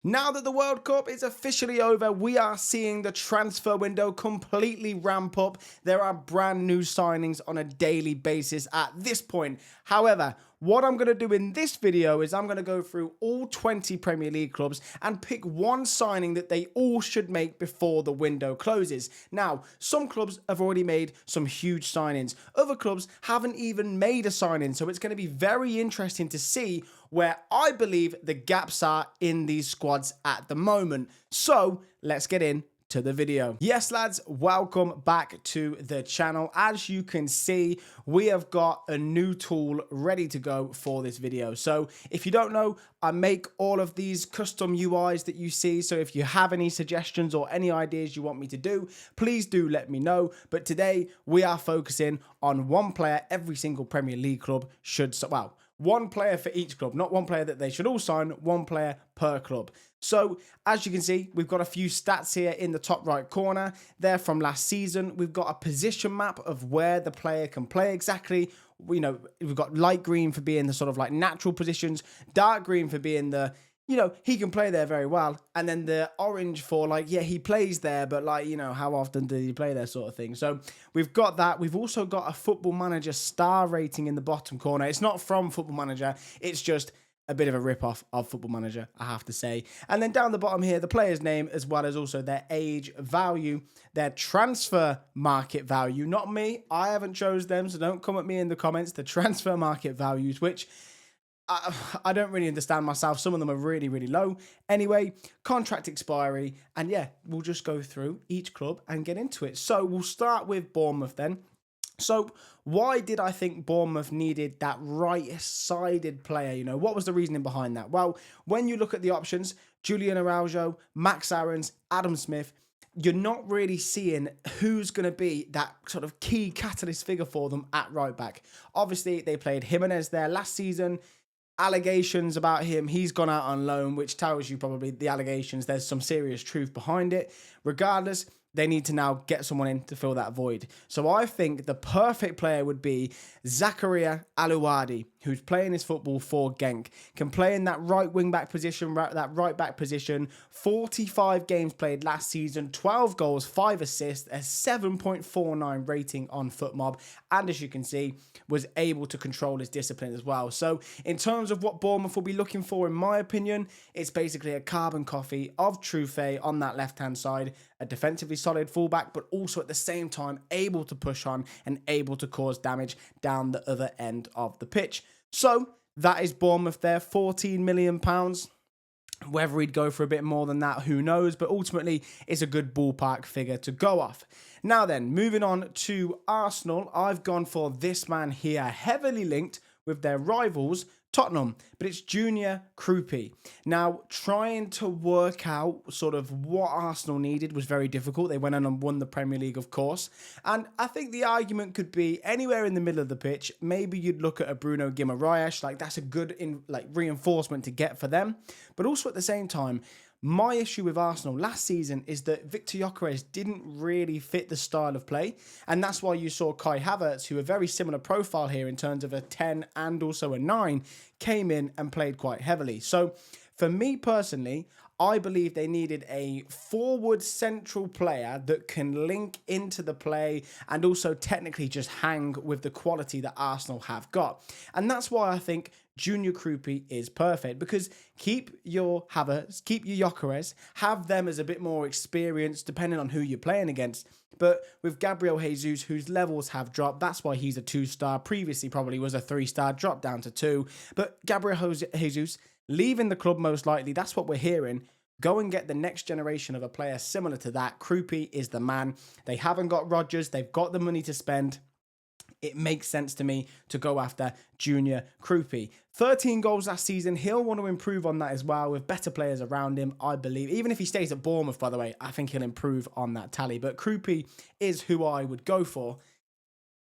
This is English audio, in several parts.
Now that the World Cup is officially over, we are seeing the transfer window completely ramp up. There are brand new signings on a daily basis at this point. However, what I'm going to do in this video is I'm going to go through all 20 Premier League clubs and pick one signing that they all should make before the window closes. Now, some clubs have already made some huge signings. Other clubs haven't even made a signing, so it's going to be very interesting to see where I believe the gaps are in these squads at the moment. So let's get into the video. Yes, lads, welcome back to the channel. As you can see, we have got a new tool ready to go for this video. So if you don't know, I make all of these custom UIs that you see. So if you have any suggestions or any ideas you want me to do, please do let me know. But today we are focusing on one player every single Premier League club should, well, one player for each club, not one player that they should all sign, one player per club. So, as you can see, we've got a few stats here in the top right corner. They're from last season. We've got a position map of where the player can play exactly. You know, we've got light green for being the sort of like natural positions, dark green for being the, you know, he can play there very well. And then the orange for like, yeah, he plays there, but like, you know, how often did he play there sort of thing. So we've got that. We've also got a Football Manager star rating in the bottom corner. It's not from Football Manager. It's just a bit of a rip-off of Football Manager, I have to say. And then down the bottom here, the player's name, as well as also their age, value, their transfer market value. Not me. I haven't chose them, so don't come at me in the comments. The transfer market values, which I don't really understand myself. Some of them are really, really low. Anyway, contract expiry. And yeah, we'll just go through each club and get into it. So we'll start with Bournemouth then. So why did I think Bournemouth needed that right-sided player? You know, what was the reasoning behind that? Well, when you look at the options, Julian Araujo, Max Aarons, Adam Smith, you're not really seeing who's going to be that sort of key catalyst figure for them at right back. Obviously, they played Jimenez there last season. Allegations about him, he's gone out on loan, which tells you probably the allegations, there's some serious truth behind it. Regardless, they need to now get someone in to fill that void. So I think the perfect player would be Zakaria Alouadi, who's playing his football for Genk, can play in that right wing back position, that right back position, 45 games played last season, 12 goals, 5 assists, a 7.49 rating on FootMob, and as you can see, was able to control his discipline as well. So in terms of what Bournemouth will be looking for, in my opinion, it's basically a carbon copy of Trufe on that left-hand side, a defensively solid fullback, but also at the same time able to push on and able to cause damage down the other end of the pitch. So that is Bournemouth there, £14 million. Whether he'd go for a bit more than that, who knows? But ultimately, it's a good ballpark figure to go off. Now then, moving on to Arsenal, I've gone for this man here, heavily linked with their rivals, Tottenham, but it's Junior Krupi. Now, trying to work out sort of what Arsenal needed was very difficult. They went on and won the Premier League, of course. And I think the argument could be anywhere in the middle of the pitch. Maybe you'd look at a Bruno Guimaraes, like that's a good reinforcement to get for them. But also at the same time, my issue with Arsenal last season is that Victor Gyökeres didn't really fit the style of play. And that's why you saw Kai Havertz, who a very similar profile here in terms of a 10 and also a 9, came in and played quite heavily. So for me personally, I believe they needed a forward central player that can link into the play and also technically just hang with the quality that Arsenal have got. And that's why I think Junior Krupi is perfect, because keep your Havertz, keep your Gyökeres, have them as a bit more experienced depending on who you're playing against. But with Gabriel Jesus, whose levels have dropped, that's why he's a 2-star. Previously probably was a 3-star, dropped down to 2. But Gabriel Jesus leaving the club most likely, that's what we're hearing. Go and get the next generation of a player similar to that. Krupi is the man. They haven't got Rodgers. They've got the money to spend. It makes sense to me to go after Junior Krupi. 13 goals last season. He'll want to improve on that as well with better players around him, I believe. Even if he stays at Bournemouth, by the way, I think he'll improve on that tally. But Krupi is who I would go for.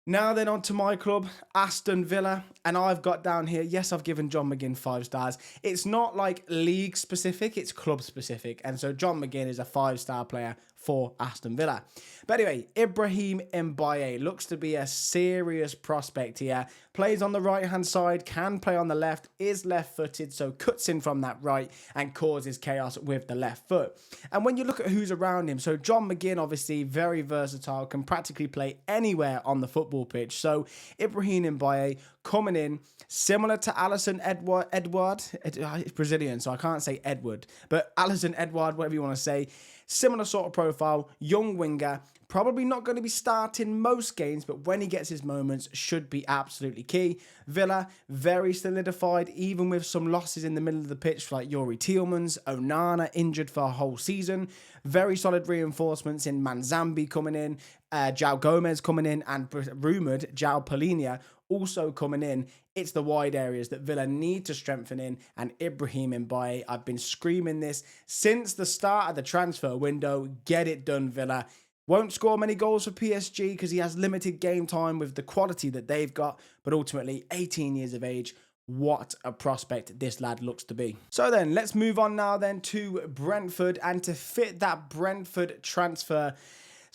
Now then on to my club, Aston Villa, and I've got down here, yes, I've given John McGinn 5 stars. It's not like league specific, it's club specific, and so John McGinn is a 5-star player for Aston Villa. But anyway, Ibrahim Mbaye looks to be a serious prospect here. Plays on the right-hand side, can play on the left, is left-footed, so cuts in from that right and causes chaos with the left foot. And when you look at who's around him, so John McGinn, obviously very versatile, can practically play anywhere on the football pitch. So Ibrahim Mbaye coming in, similar to Alisson Edward. It's Brazilian, so I can't say Edward, but Alisson Edward, whatever you want to say. Similar sort of profile, young winger, probably not going to be starting most games, but when he gets his moments, should be absolutely key. Villa, very solidified, even with some losses in the middle of the pitch, like Yuri Tielemans, Onana injured for a whole season. Very solid reinforcements in Manzambi coming in, João Gomez coming in, and rumoured João Palhinha also coming in. It's the wide areas that Villa need to strengthen in, and Ibrahim Mbaye, I've been screaming this since the start of the transfer window. Get it done, Villa. Won't score many goals for PSG because he has limited game time with the quality that they've got, but ultimately 18 years of age. What a prospect this lad looks to be. So then, let's move on now then to Brentford, and to fit that Brentford transfer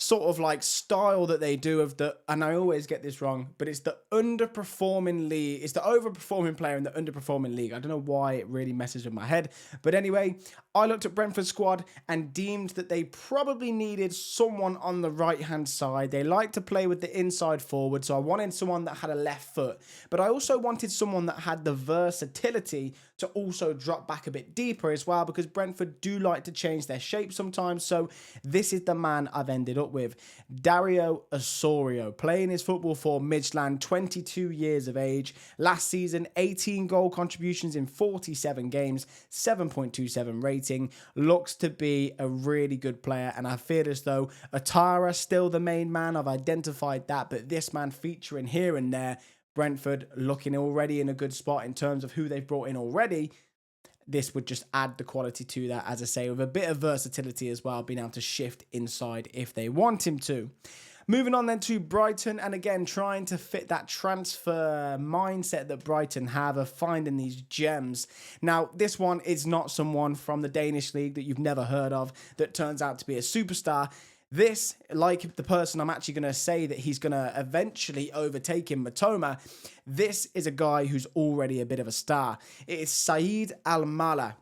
sort of like style that they do of the, and I always get this wrong, but it's the underperforming league. It's the overperforming player in the underperforming league. I don't know why it really messes with my head. But anyway, I looked at Brentford's squad and deemed that they probably needed someone on the right-hand side. They like to play with the inside forward, so I wanted someone that had a left foot. But I also wanted someone that had the versatility to also drop back a bit deeper as well, because Brentford do like to change their shape sometimes. So this is the man I've ended up with. Dario Osorio, playing his football for Midland, 22 years of age. Last season, 18 goal contributions in 47 games, 7.27 rating. Looks to be a really good player, and I feel as though Atara still the main man. I've identified that, but this man featuring here and there. Brentford looking already in a good spot in terms of who they've brought in already. This would just add the quality to that, as I say, with a bit of versatility as well, being able to shift inside if they want him to. Moving on then to Brighton, and again, trying to fit that transfer mindset that Brighton have of finding these gems. Now, this one is not someone from the Danish league that you've never heard of that turns out to be a superstar. This, like the person I'm actually going to say that he's going to eventually overtake him, Matoma, this is a guy who's already a bit of a star. It is Saeed Al-Mala.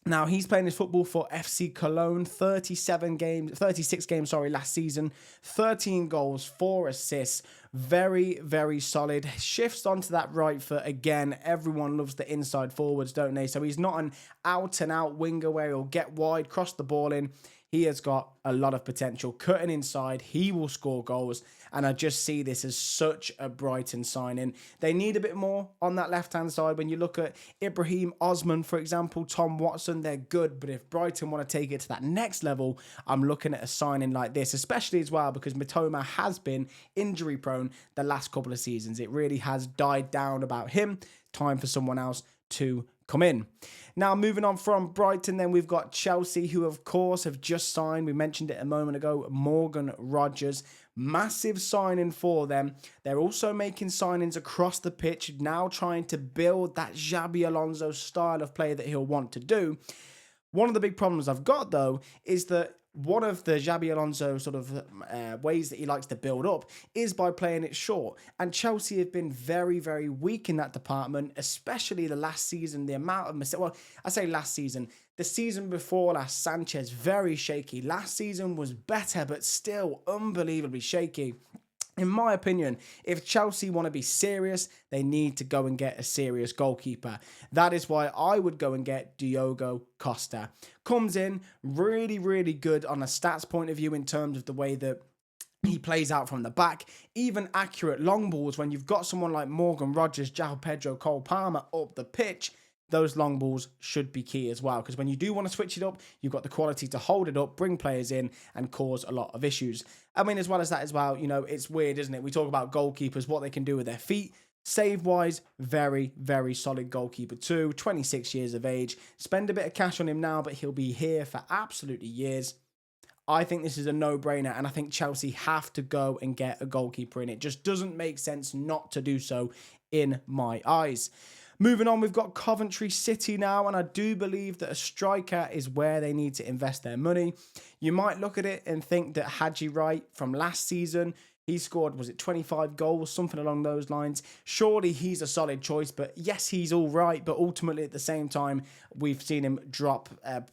Now, he's playing his football for FC Cologne, 36 games last season, 13 goals, 4 assists, very, very solid. Shifts onto that right foot again. Everyone loves the inside forwards, don't they? So he's not an out-and-out winger where he'll get wide, cross the ball in. He has got a lot of potential. Cutting inside, he will score goals. And I just see this as such a Brighton signing. They need a bit more on that left-hand side. When you look at Ibrahim Osman, for example, Tom Watson, they're good. But if Brighton want to take it to that next level, I'm looking at a signing like this, especially as well because Matoma has been injury-prone the last couple of seasons. It really has died down about him. Time for someone else to come in. Now, moving on from Brighton, then we've got Chelsea, who of course have just signed, we mentioned it a moment ago, Morgan Rogers. Massive signing for them. They're also making signings across the pitch, now trying to build that Xabi Alonso style of play that he'll want to do. One of the big problems I've got, though, is that one of the Xabi Alonso sort of ways that he likes to build up is by playing it short. And Chelsea have been very, very weak in that department, especially the last season. The amount of mistakes, well, I say last season. The season before last, Sanchez, very shaky. Last season was better, but still unbelievably shaky. In my opinion, if Chelsea want to be serious, they need to go and get a serious goalkeeper. That is why I would go and get Diogo Costa. Comes in really, really good on a stats point of view in terms of the way that he plays out from the back. Even accurate long balls when you've got someone like Morgan Rogers, João Pedro, Cole Palmer up the pitch. Those long balls should be key as well, because when you do want to switch it up, you've got the quality to hold it up, bring players in, and cause a lot of issues. I mean, as well as that as well, you know, it's weird, isn't it? We talk about goalkeepers, what they can do with their feet. Save-wise, very, very solid goalkeeper too. 26 years of age. Spend a bit of cash on him now, but he'll be here for absolutely years. I think this is a no-brainer, and I think Chelsea have to go and get a goalkeeper in. It just doesn't make sense not to do so in my eyes. Moving on, we've got Coventry City now, and I do believe that a striker is where they need to invest their money. You might look at it and think that Haji Wright from last season, he scored, was it 25 goals, something along those lines. Surely he's a solid choice, but yes, he's all right. But ultimately, at the same time, we've seen him drop, I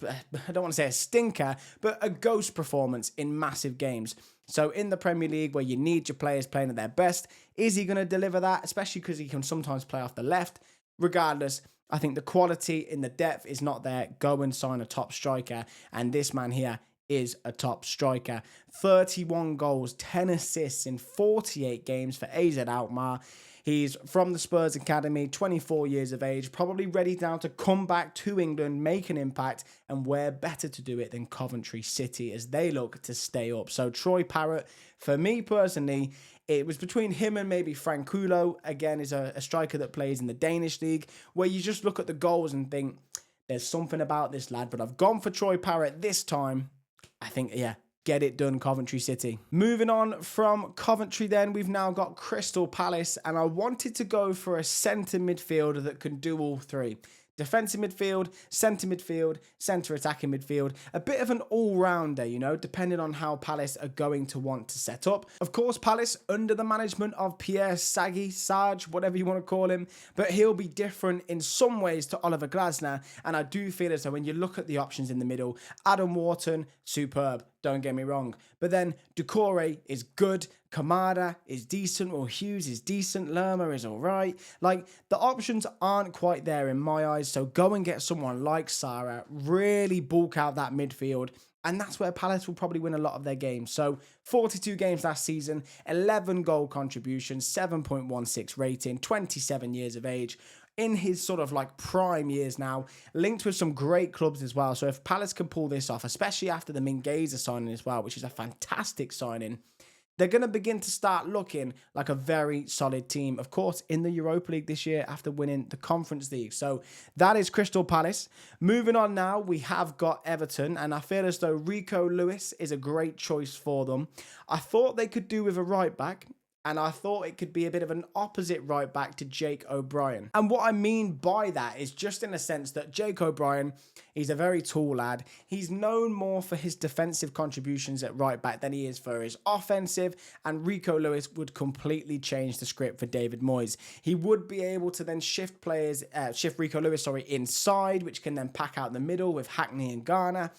don't want to say a stinker, but a ghost performance in massive games. So in the Premier League, where you need your players playing at their best, is he going to deliver that? Especially because he can sometimes play off the left. Regardless, I think the quality in the depth is not there. Go and sign a top striker. And this man here is a top striker. 31 goals, 10 assists in 48 games for AZ Alkmaar. He's from the Spurs Academy, 24 years of age, probably ready now to come back to England, make an impact, and where better to do it than Coventry City as they look to stay up. So Troy Parrott, for me personally, it was between him and maybe Frank Kulo. Again, is a striker that plays in the Danish league, where you just look at the goals and think, there's something about this lad. But I've gone for Troy Parrott this time. I think, yeah, get it done, Coventry City. Moving on from Coventry then, we've now got Crystal Palace, and I wanted to go for a centre midfielder that can do all three. Defensive midfield, centre attacking midfield. A bit of an all-rounder, you know, depending on how Palace are going to want to set up. Of course, Palace under the management of Pierre Sage, whatever you want to call him, but he'll be different in some ways to Oliver Glasner, and I do feel as though when you look at the options in the middle, Adam Wharton, superb, don't get me wrong. But then Doucouré is good, Kamada is decent, or Hughes is decent, Lerma is all right. Like, the options aren't quite there in my eyes, so go and get someone like Sarah, really bulk out that midfield, and that's where Palace will probably win a lot of their games. So 42 games last season, 11 goal contributions, 7.16 rating, 27 years of age, in his sort of like prime years now, linked with some great clubs as well. So if Palace can pull this off, especially after the Mingueza signing as well, which is a fantastic signing, they're going to begin to start looking like a very solid team. Of course, in the Europa League this year after winning the Conference League. So that is Crystal Palace. Moving on now, we have got Everton, and I feel as though Rico Lewis is a great choice for them. I thought they could do with a right back, and I thought it could be a bit of an opposite right back to Jake O'Brien. And what I mean by that is just in a sense that Jake O'Brien, he's a very tall lad. He's known more for his defensive contributions at right back than he is for his offensive. And Rico Lewis would completely change the script for David Moyes. He would be able to then shift Rico Lewis, inside, which can then pack out the middle with Hackney and Garner.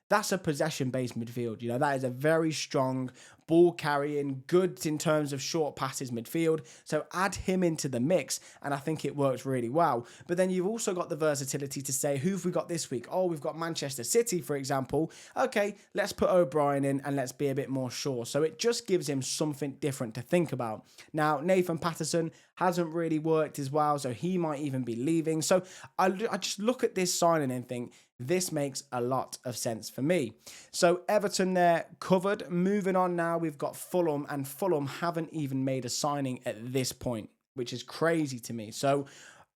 That's a possession-based midfield. You know, that is a very strong ball-carrying, good in terms of short passes midfield. So add him into the mix, and I think it works really well. But then you've also got the versatility to say, who have we got this week? Oh, we've got Manchester City, for example. Okay, let's put O'Brien in, and let's be a bit more sure. So it just gives him something different to think about. Now, Nathan Patterson hasn't really worked as well, so he might even be leaving. So I just look at this signing and think, this makes a lot of sense for me. So Everton there covered. Moving on now, we've got Fulham, and Fulham haven't even made a signing at this point, which is crazy to me. So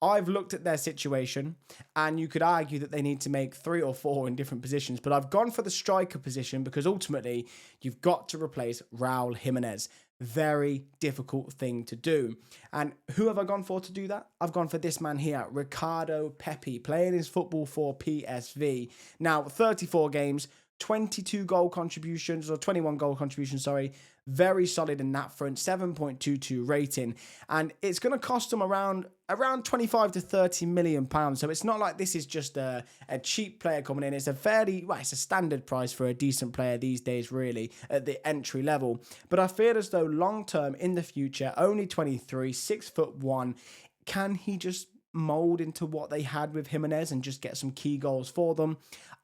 I've looked at their situation, and you could argue that they need to make 3 or 4 in different positions, but I've gone for the striker position because ultimately you've got to replace Raul Jimenez. Very difficult thing to do. And who have I gone for to do that? I've gone for this man here, Ricardo Pepi, playing his football for PSV. Now, 34 games, 22 goal contributions, or 21 goal contributions, sorry. Very solid in that front, 7.22 rating. And it's going to cost them around 25 to 30 million pounds. So it's not like this is just a cheap player coming in. It's it's a standard price for a decent player these days, really, at the entry level. But I feel as though long term in the future, only 23, 6'1", can he just mold into what they had with Jimenez and just get some key goals for them?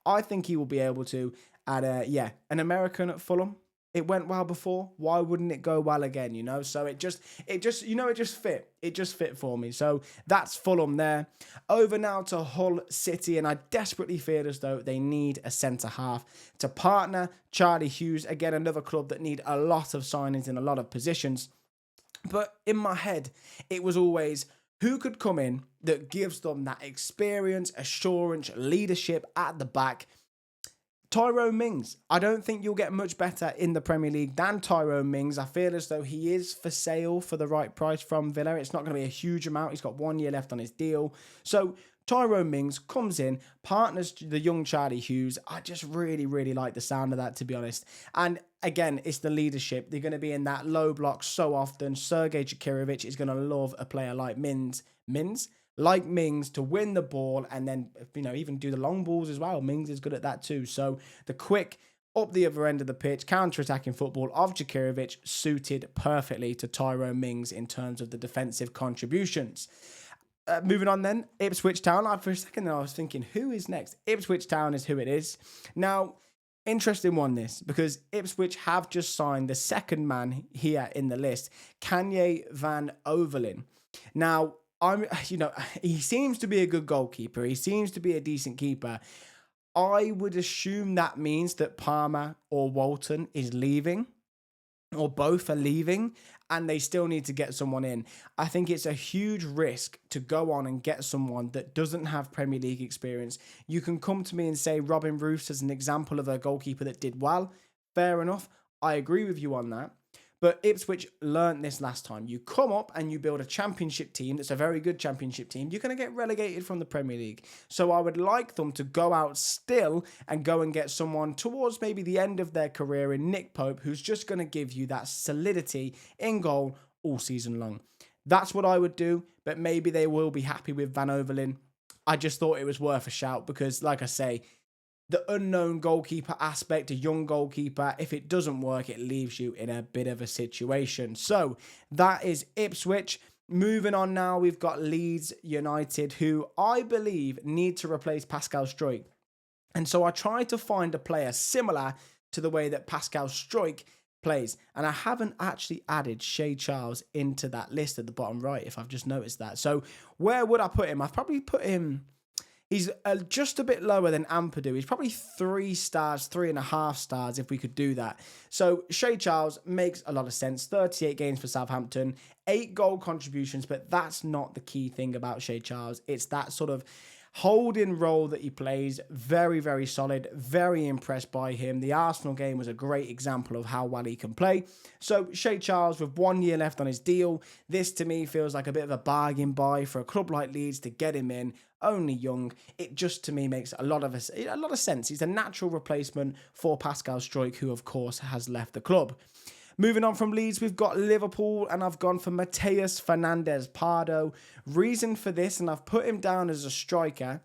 I think he will be able to. An American at Fulham. It went well before. Why wouldn't it go well again? You know, so it just fit. It just fit for me. So that's Fulham there. Over now to Hull City, and I desperately feel as though they need a centre half to partner Charlie Hughes. Again, another club that need a lot of signings in a lot of positions. But in my head, it was always, who could come in that gives them that experience, assurance, leadership at the back Tyrone Mings, I don't think you'll get much better in the Premier League than Tyrone Mings. I feel as though he is for sale for the right price from Villa. It's not going to be a huge amount. He's got 1 year left on his deal. So Tyrone Mings comes in, partners the young Charlie Hughes. I just really, really like the sound of that, to be honest. And again, it's the leadership. They're going to be in that low block so often. Sergei Chakirovic is going to love a player like Mings to win the ball and then, even do the long balls as well. Mings is good at that too. So the quick up the other end of the pitch, counter-attacking football of Chakirovic suited perfectly to Tyrone Mings in terms of the defensive contributions. Moving on then, Ipswich Town. For a second I was thinking, who is next? Ipswich Town is who it is. Now, interesting one this, because Ipswich have just signed the second man here in the list, Kanye van Overlin. Now, he seems to be a good goalkeeper. He seems to be a decent keeper. I would assume that means that Palmer or Walton is leaving, or both are leaving, and they still need to get someone in. I think it's a huge risk to go on and get someone that doesn't have Premier League experience. You can come to me and say Robin Roos as an example of a goalkeeper that did well. Fair enough. I agree with you on that. But Ipswich learnt this last time. You come up and you build a championship team that's a very good championship team. You're going to get relegated from the Premier League. So I would like them to go out still and go and get someone towards maybe the end of their career in Nick Pope, who's just going to give you that solidity in goal all season long. That's what I would do, but maybe they will be happy with Van Overlin. I just thought it was worth a shout because, like I say, the unknown goalkeeper aspect, a young goalkeeper, if it doesn't work, it leaves you in a bit of a situation. So that is Ipswich. Moving on now, we've got Leeds United, who I believe need to replace Pascal Struijk. And so I tried to find a player similar to the way that Pascal Struijk plays. And I haven't actually added Shea Charles into that list at the bottom right, if I've just noticed that. So where would I put him? I've probably put him... He's just a bit lower than Ampadu. He's probably 3 stars, 3.5 stars if we could do that. So Shea Charles makes a lot of sense. 38 games for Southampton, 8 goal contributions, but that's not the key thing about Shea Charles. It's that sort of holding role that he plays. Very, very solid. Very impressed by him. The Arsenal game was a great example of how well he can play. So Shea Charles with 1 year left on his deal. This to me feels like a bit of a bargain buy for a club like Leeds to get him in. Only young. It just to me makes a lot of sense. He's a natural replacement for Pascal Struijk, who of course has left the club. Moving on from Leeds, we've got Liverpool, and I've gone for Mateus Fernandez Pardo. Reason for this, and I've put him down as a striker.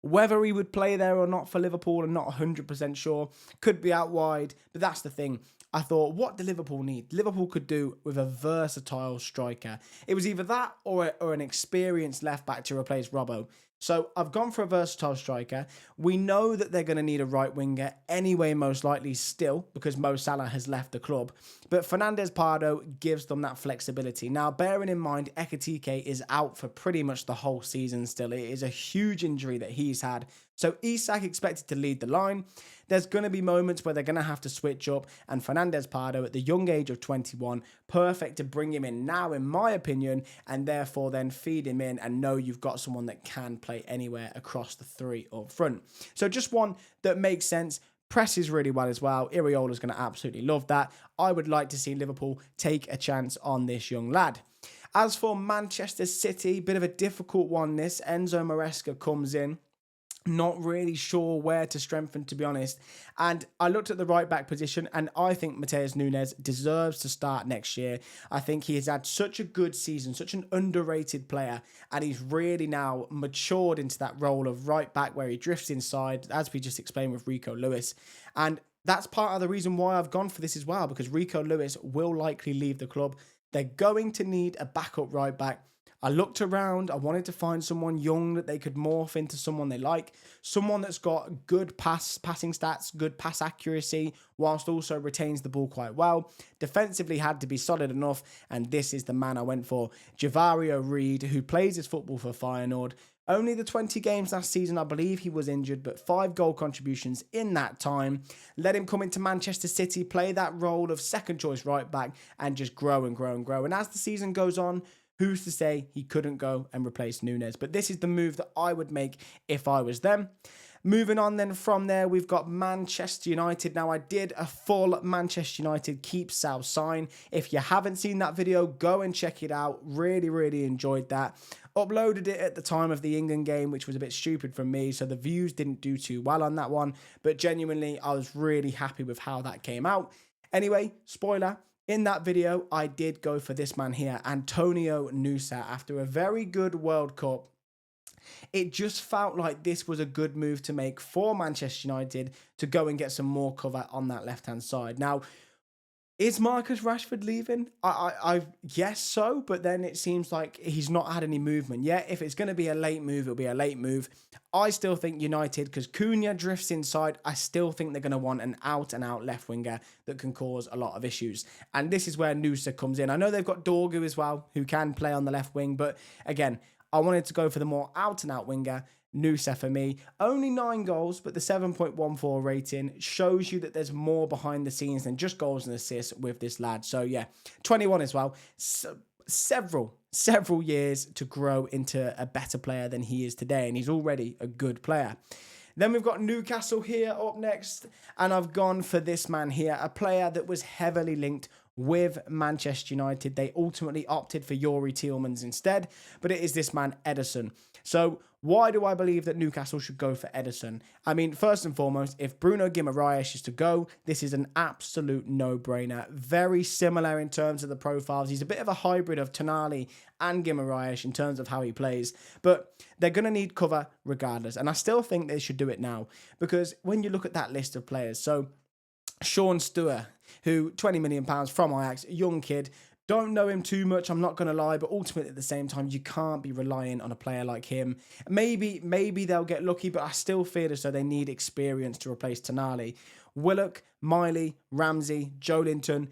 Whether he would play there or not for Liverpool, I'm not 100% sure. Could be out wide, but that's the thing. I thought, what do Liverpool need? Liverpool could do with a versatile striker. It was either that or an experienced left-back to replace Robbo. So I've gone for a versatile striker. We know that they're going to need a right winger anyway, most likely still, because Mo Salah has left the club. But Fernandez Pardo gives them that flexibility. Now, bearing in mind, Ekitike is out for pretty much the whole season still. It is a huge injury that he's had. So Isak expected to lead the line. There's going to be moments where they're going to have to switch up, and Fernandez Pardo at the young age of 21, perfect to bring him in now, in my opinion, and therefore then feed him in and know you've got someone that can play anywhere across the 3 up front. So just one that makes sense. Presses really well as well. Iriola's going to absolutely love that. I would like to see Liverpool take a chance on this young lad. As for Manchester City, bit of a difficult one this. Enzo Maresca comes in. Not really sure where to strengthen, to be honest. And I looked at the right back position, and I think Mateus Nunes deserves to start next year. I think he has had such a good season, such an underrated player, and he's really now matured into that role of right back where he drifts inside, as we just explained with Rico Lewis. And that's part of the reason why I've gone for this as well, because Rico Lewis will likely leave the club. They're going to need a backup right back. I looked around, I wanted to find someone young that they could morph into someone they like, someone that's got good passing stats, good pass accuracy, whilst also retains the ball quite well. Defensively had to be solid enough, and this is the man I went for. Javario Reed, who plays his football for Feyenoord. Only the 20 games last season, I believe he was injured, but 5 goal contributions in that time. Let him come into Manchester City, play that role of second choice right back, and just grow and grow and grow. And as the season goes on, who's to say he couldn't go and replace Nunes? But this is the move that I would make if I was them. Moving on then from there, we've got Manchester United. Now, I did a full Manchester United keep sell sign. If you haven't seen that video, go and check it out. Really, really enjoyed that. Uploaded it at the time of the England game, which was a bit stupid from me, so the views didn't do too well on that one. But genuinely, I was really happy with how that came out. Anyway, spoiler, in that video, I did go for this man here, Antonio Nusa, after a very good World Cup. It just felt like this was a good move to make for Manchester United to go and get some more cover on that left-hand side. Now, is Marcus Rashford leaving? I guess so, but then it seems like he's not had any movement yet. If it's going to be a late move, it'll be a late move. I still think United, because Cunha drifts inside, I still think they're going to want an out-and-out left winger that can cause a lot of issues. And this is where Nusa comes in. I know they've got Dorgu as well, who can play on the left wing, but again, I wanted to go for the more out-and-out winger, Nusa for me. Only 9 goals, but the 7.14 rating shows you that there's more behind the scenes than just goals and assists with this lad. So yeah, 21 as well. So, several years to grow into a better player than he is today, and he's already a good player. Then we've got Newcastle here up next, and I've gone for this man here, a player that was heavily linked with Manchester United. They ultimately opted for Youri Tielemans instead, but it is this man, Ederson. So why do I believe that Newcastle should go for Ederson? I mean, first and foremost, if Bruno Guimaraes is to go, this is an absolute no-brainer. Very similar in terms of the profiles. He's a bit of a hybrid of Tonali and Guimaraes in terms of how he plays, but they're going to need cover regardless. And I still think they should do it now, because when you look at that list of players, so Sean Stewart, who £20 million from Ajax, a young kid, don't know him too much, I'm not going to lie, but ultimately at the same time, you can't be relying on a player like him. Maybe they'll get lucky, but I still feel as though they need experience to replace Tonali. Willock, Miley, Ramsey, Joelinton,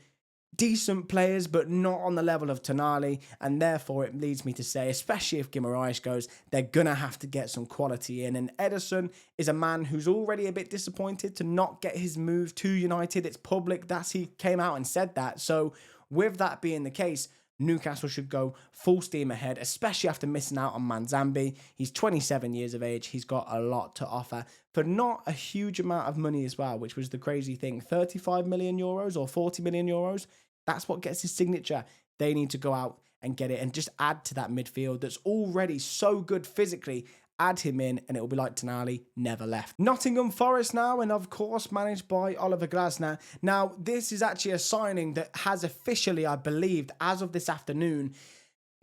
decent players, but not on the level of Tonali, and therefore it leads me to say, especially if Guimaraes goes, they're going to have to get some quality in, and Ederson is a man who's already a bit disappointed to not get his move to United. It's public, he came out and said that, so with that being the case, Newcastle should go full steam ahead, especially after missing out on Manzambi. He's 27 years of age. He's got a lot to offer for not a huge amount of money as well, which was the crazy thing. 35 million euros or 40 million euros. That's what gets his signature. They need to go out and get it and just add to that midfield that's already so good physically. Add him in and it will be like Tonali never left. Nottingham Forest now, and of course managed by Oliver Glasner. Now, this is actually a signing that has officially, I believed, as of this afternoon,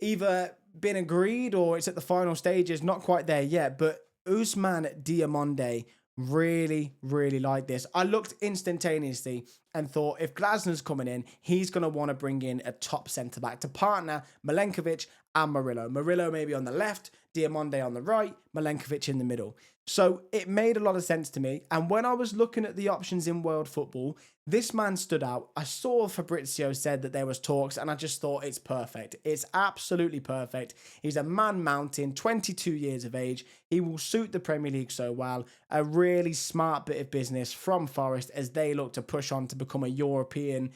either been agreed or it's at the final stages, not quite there yet, but Ousmane Diomande really like this. I looked instantaneously and thought, if Glasner's coming in, he's going to want to bring in a top centre-back to partner Milenkovic and Murillo. Murillo maybe on the left, Diomande on the right, Milenkovic in the middle. So it made a lot of sense to me. And when I was looking at the options in world football, this man stood out. I saw Fabrizio said that there was talks, and I just thought it's perfect. It's absolutely perfect. He's a man mountain, 22 years of age. He will suit the Premier League so well. A really smart bit of business from Forest as they look to push on to become a European,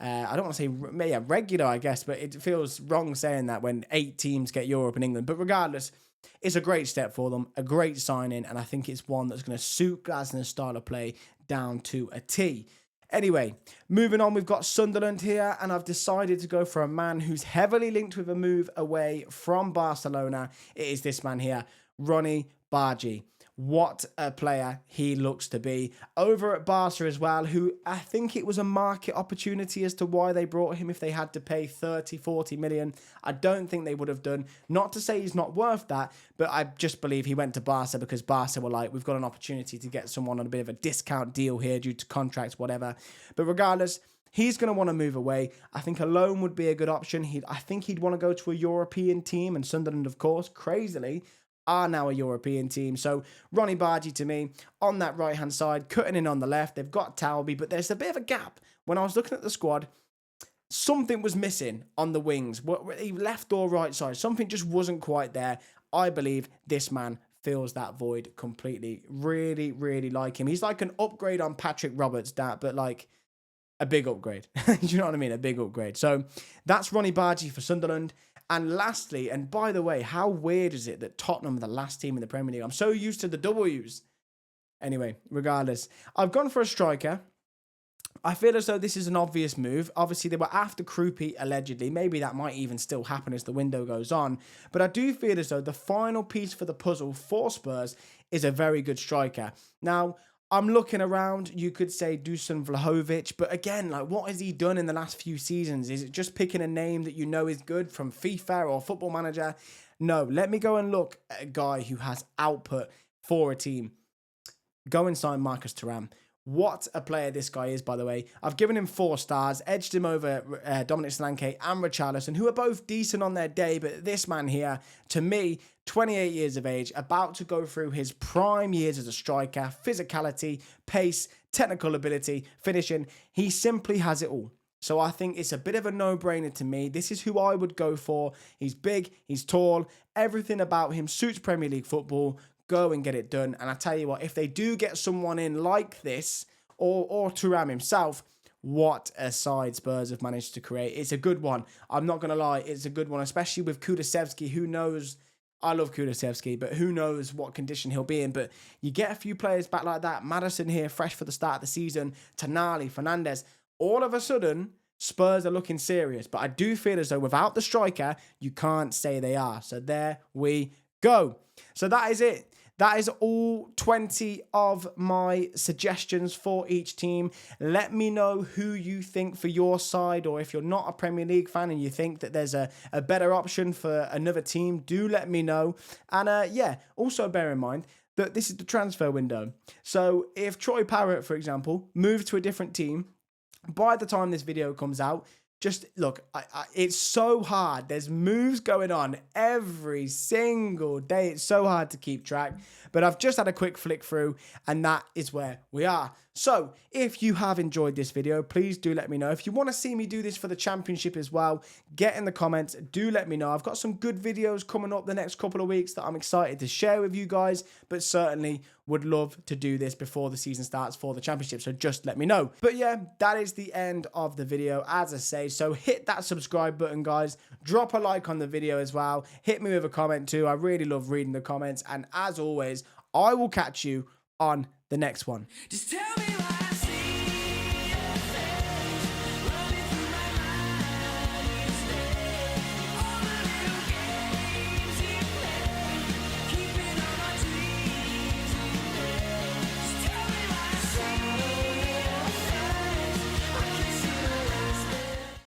I don't want to say regular, I guess, but it feels wrong saying that when 8 teams get Europe in England. But regardless, it's a great step for them, a great signing, and I think it's one that's going to suit Glasner's style of play down to a T. Anyway, moving on, we've got Sunderland here, and I've decided to go for a man who's heavily linked with a move away from Barcelona. It is this man here, Ronnie Bargi. What a player he looks to be. Over at Barca as well, who I think it was a market opportunity as to why they brought him if they had to pay 30, 40 million. I don't think they would have done. Not to say he's not worth that, but I just believe he went to Barca because Barca were like, we've got an opportunity to get someone on a bit of a discount deal here due to contracts, whatever. But regardless, he's going to want to move away. I think a loan would be a good option. I think he'd want to go to a European team, and Sunderland, of course, crazily, are now a European team. So Ronnie Bargi to me on that right-hand side, cutting in on the left. They've got Talby, but there's a bit of a gap. When I was looking at the squad, something was missing on the wings, left or right side. Something just wasn't quite there. I believe this man fills that void completely. Really like him. He's like an upgrade on Patrick Roberts, but like a big upgrade. Do you know what I mean? A big upgrade. So that's Ronnie Bargi for Sunderland. And lastly, and by the way, how weird is it that Tottenham are the last team in the Premier League? I'm so used to the W's. Anyway, regardless, I've gone for a striker. I feel as though this is an obvious move. Obviously, they were after Krupi, allegedly. Maybe that might even still happen as the window goes on. But I do feel as though the final piece for the puzzle for Spurs is a very good striker. Now, I'm looking around. You could say Dusan Vlahovic. But again, like, what has he done in the last few seasons? Is it just picking a name that you know is good from FIFA or Football Manager? No, let me go and look at a guy who has output for a team. Go and sign Marcus Thuram. What a player this guy is, by the way. I've given him 4 stars, edged him over Dominic Solanke and Richarlison, who are both decent on their day, but this man here, to me, 28 years of age, about to go through his prime years as a striker, physicality, pace, technical ability, finishing, he simply has it all. So I think it's a bit of a no-brainer to me. This is who I would go for. He's big, he's tall, everything about him suits Premier League football. Go and get it done. And I tell you what, if they do get someone in like this, or Thuram himself, what a side Spurs have managed to create. It's a good one. I'm not going to lie, it's a good one, especially with Kulusevski. Who knows? I love Kulusevski, but who knows what condition he'll be in. But you get a few players back like that. Maddison here, fresh for the start of the season. Tonali, Fernandes. All of a sudden, Spurs are looking serious. But I do feel as though without the striker, you can't say they are. So there we go. So that is it. That is all 20 of my suggestions for each team. Let me know who you think for your side, or if you're not a Premier League fan and you think that there's a better option for another team, do let me know. And yeah, also bear in mind that this is the transfer window. So if Troy Parrott, for example, moves to a different team, by the time this video comes out, just look, it's so hard. There's moves going on every single day. It's so hard to keep track. But I've just had a quick flick through, and that is where we are. So if you have enjoyed this video, please do let me know. If you want to see me do this for the Championship as well, get in the comments. Do let me know. I've got some good videos coming up the next couple of weeks that I'm excited to share with you guys, but certainly would love to do this before the season starts for the Championship. So just let me know. But yeah, that is the end of the video, as I say. So hit that subscribe button, guys. Drop a like on the video as well. Hit me with a comment too. I really love reading the comments. And as always, I will catch you on the next one. Just tell me why.